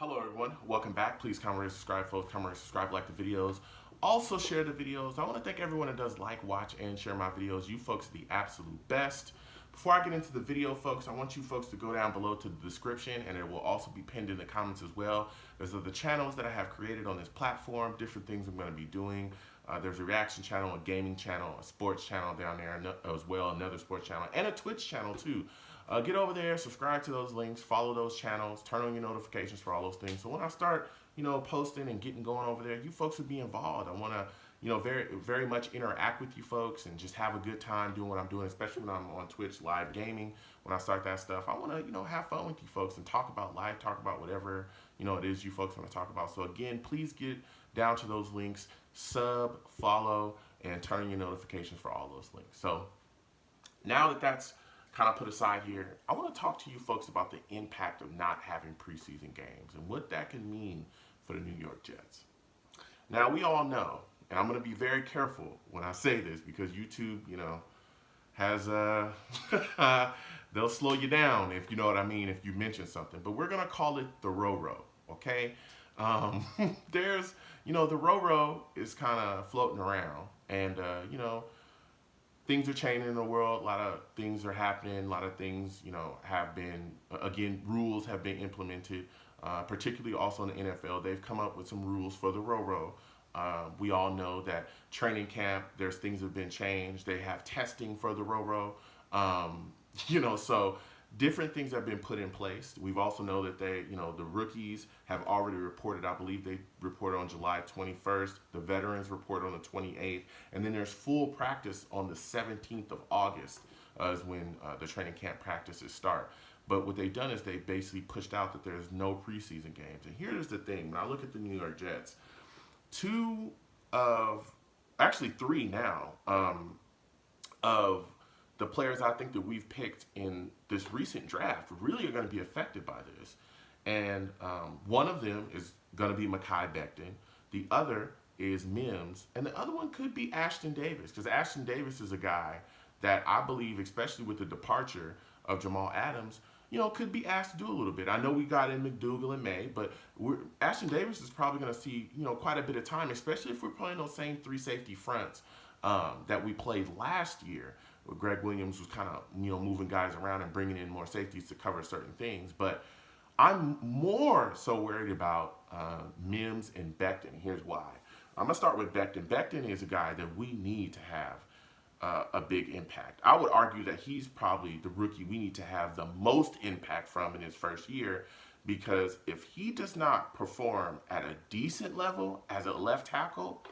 Hello everyone, welcome back. Please comment, rate, subscribe, folks. Comment, rate, subscribe, like the videos. Also share the videos. I want to thank everyone that does like, watch, and share my videos. You folks are the absolute best. Before I get into the video, folks, I want you folks to go down below to the description, and it will also be pinned in the comments as well. There's the channels that I have created on this platform, different things I'm going to be doing. There's a reaction channel, a gaming channel, a sports channel down there as well, another sports channel, and a Twitch channel too. Get over there, subscribe to those links, follow those channels, turn on your notifications for all those things. So when I start, posting and getting going over there, you folks will be involved. I want to, very, very much interact with you folks and just have a good time doing what I'm doing, especially when I'm on Twitch live gaming. When I start that stuff, I want to, have fun with you folks and talk about life, talk about whatever, it is you folks want to talk about. So again, please get down to those links, sub, follow, and turn on your notifications for all those links. So now that that's kind of put aside here, I want to talk to you folks about the impact of not having preseason games and what that can mean for the New York Jets. Now, we all know, and I'm going to be very careful when I say this because YouTube, has they'll slow you down if you know what I mean if you mention something. But we're going to call it the Roro, okay? There's, the Roro is kind of floating around, and things are changing in the world. A lot of things are happening. A lot of things, have been, again, rules have been implemented, particularly also in the NFL. They've come up with some rules for the Roro. We all know that training camp, there's things that have been changed. They have testing for the Roro. So different things have been put in place. We've also know that the rookies have already reported. I believe they reported on July 21st. The veterans reported on the 28th. And then there's full practice on the 17th of August is when the training camp practices start. But what they've done is they basically pushed out that there's no preseason games. And here's the thing. When I look at the New York Jets, three now, of the players I think that we've picked in this recent draft really are going to be affected by this. And one of them is going to be Mekhi Becton. The other is Mims. And the other one could be Ashton Davis, because Ashton Davis is a guy that I believe, especially with the departure of Jamal Adams, could be asked to do a little bit. I know we got in McDougal in May, but Ashton Davis is probably going to see, quite a bit of time, especially if we're playing those same three safety fronts that we played last year. Greg Williams was kind of, moving guys around and bringing in more safeties to cover certain things. But I'm more so worried about Mims and Becton. Here's why. I'm going to start with Becton. Becton is a guy that we need to have a big impact. I would argue that he's probably the rookie we need to have the most impact from in his first year, because if he does not perform at a decent level as a left tackle,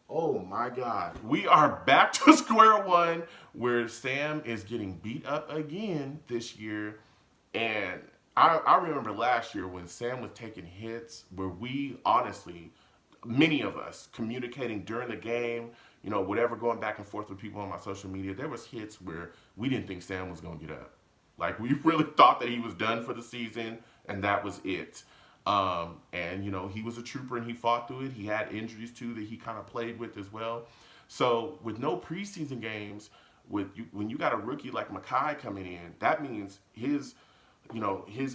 oh my God, we are back to square one where Sam is getting beat up again this year. And I remember last year when Sam was taking hits where we honestly, many of us communicating during the game, whatever, going back and forth with people on my social media, there was hits where we didn't think Sam was going to get up. Like, we really thought that he was done for the season, and that was it. And he was a trooper and he fought through it. He had injuries too that he kind of played with as well. So with no preseason games, when you got a rookie like Mekhi coming in, that means his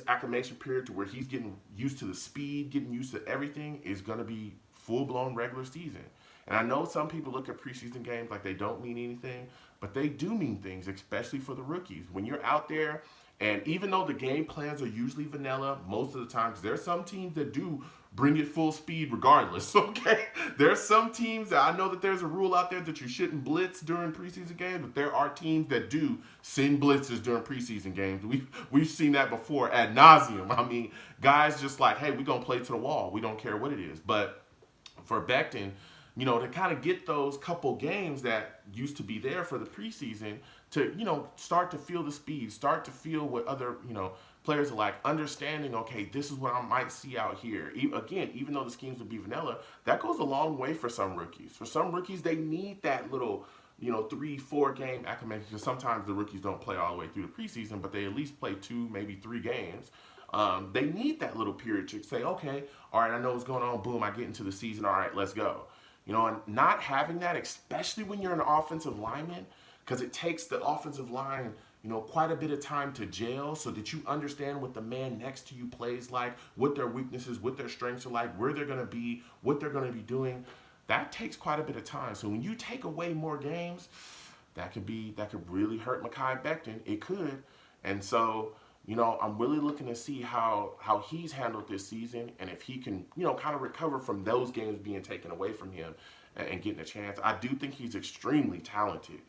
acclimation period to where he's getting used to the speed, getting used to everything, is going to be full-blown regular season. And I know some people look at preseason games like they don't mean anything, but they do mean things, especially for the rookies. When you're out there, and even though the game plans are usually vanilla most of the time, because there's some teams that do bring it full speed regardless, okay? There's some teams that I know that there's a rule out there that you shouldn't blitz during preseason games, but there are teams that do send blitzes during preseason games. We've seen that before ad nauseum. I mean, guys just like, hey, we're going to play to the wall. We don't care what it is. But for Becton, to kind of get those couple games that used to be there for the preseason to, start to feel the speed, start to feel what other, players are like, understanding, okay, this is what I might see out here. Again, even though the schemes would be vanilla, that goes a long way for some rookies. For some rookies, they need that little, 3-4 game acclimation, because sometimes the rookies don't play all the way through the preseason, but they at least play 2, maybe 3 games. They need that little period to say, okay, all right, I know what's going on. Boom, I get into the season. All right, let's go. And not having that, especially when you're an offensive lineman, because it takes the offensive line quite a bit of time to gel so that you understand what the man next to you plays like, what their weaknesses, what their strengths are like, where they're going to be, what they're going to be doing. That takes quite a bit of time. So when you take away more games, that could really hurt Mekhi Becton. It could. And so, I'm really looking to see how he's handled this season and if he can, kind of recover from those games being taken away from him and getting a chance. I do think he's extremely talented,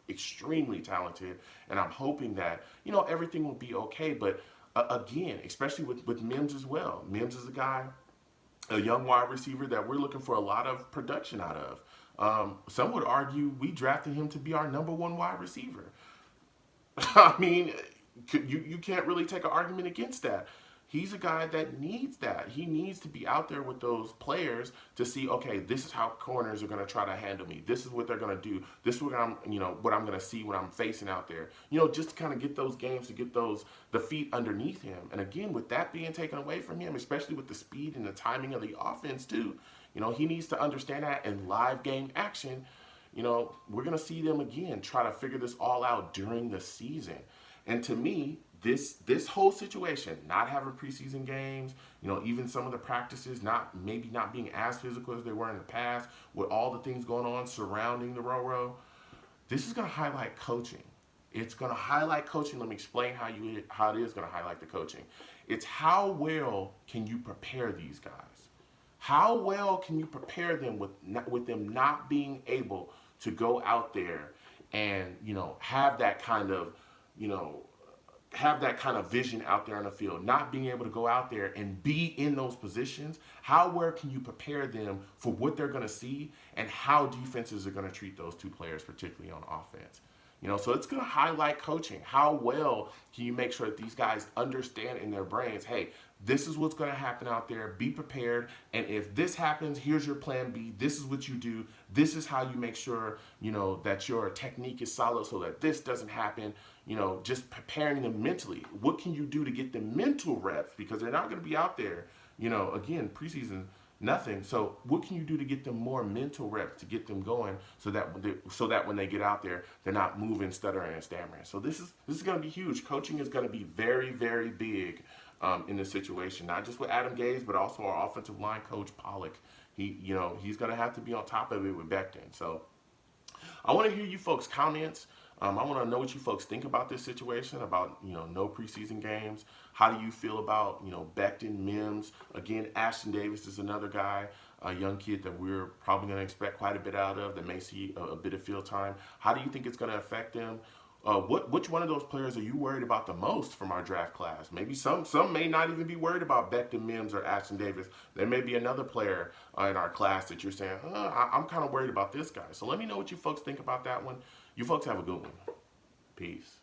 and I'm hoping that, everything will be okay. But again, especially with Mims as well. Mims is a young wide receiver that we're looking for a lot of production out of. Some would argue we drafted him to be our number one wide receiver. I mean, you can't really take an argument against that. He's a guy that needs that. He needs to be out there with those players to see, okay, this is how corners are going to try to handle me. This is what they're going to do. This is what I'm going to see when I'm facing out there. Just to kind of get those games, to get the feet underneath him. And again, with that being taken away from him, especially with the speed and the timing of the offense too, he needs to understand that in live game action. We're going to see them again try to figure this all out during the season. And to me, this whole situation, not having preseason games, even some of the practices maybe not being as physical as they were in the past, with all the things going on surrounding the Roro, this is going to highlight coaching. It's going to highlight coaching. Let me explain how it is going to highlight the coaching. It's how well can you prepare these guys? How well can you prepare them with them not being able to go out there and have that kind of vision out there on the field, not being able to go out there and be in those positions? How well can you prepare them for what they're going to see and how defenses are going to treat those two players, particularly on offense? So it's going to highlight coaching. How well can you make sure that these guys understand in their brains, hey, this is what's going to happen out there. Be prepared. And if this happens, here's your plan B. This is what you do. This is how you make sure, that your technique is solid so that this doesn't happen. Just preparing them mentally. What can you do to get the mental reps? Because they're not going to be out there, again, preseason, nothing. So what can you do to get them more mental reps, to get them going so that when they get out there, they're not moving, stuttering, and stammering. So this is going to be huge. Coaching is going to be very, very big in this situation, not just with Adam Gase, but also our offensive line coach, Pollock. He's going to have to be on top of it with Becton. So I want to hear you folks' comments. I want to know what you folks think about this situation, about, no preseason games. How do you feel about, Becton, Mims? Again, Ashton Davis is another guy, a young kid that we're probably going to expect quite a bit out of, that may see a bit of field time. How do you think it's going to affect them? Which one of those players are you worried about the most from our draft class? Maybe some may not even be worried about Becton, Mims, or Ashton Davis. There may be another player in our class that you're saying, I'm kind of worried about this guy. So let me know what you folks think about that one. You folks have a good one. Peace.